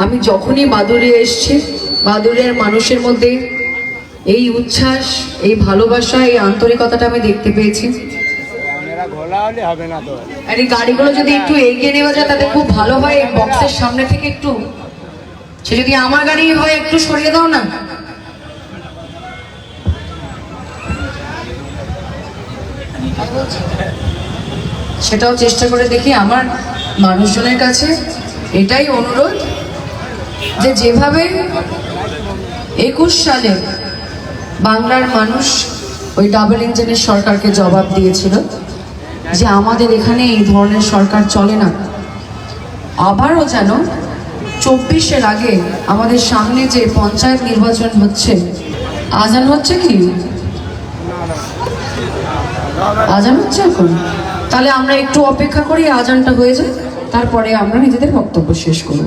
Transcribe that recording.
আমি যখনই বাদুড়ে এসছি, বাদুড়ের মানুষের মধ্যে এই উচ্ছ্বাস, এই ভালোবাসা, এই আন্তরিকতাটা আমি দেখতে পেয়েছি। আর এই গাড়িগুলো যদি একটু এগিয়ে নেওয়া যায় তাতে খুব ভালো হয়। এই বক্সের সামনে থেকে একটু, সে যদি আমার গাড়ি হয় একটু সরিয়ে দাও না। সেটাও চেষ্টা করে দেখি। আমার মানুষজনের কাছে এটাই অনুরোধ যে যেভাবে 21 সালে বাংলার মানুষ ওই ডাবল ইঞ্জিনের সরকারকে জবাব দিয়েছিল যে আমাদের এখানে এই ধরনের সরকার চলে না, আবারও যেন 24-এর আগে আমাদের সামনে যে পঞ্চায়েত নির্বাচন হচ্ছে, আজান হচ্ছে কি? আজান হচ্ছে এখন? তাহলে আমরা একটু অপেক্ষা করি, আজানটা হয়ে যায়, তারপরে আমরা নিজেদের বক্তব্য শেষ করব।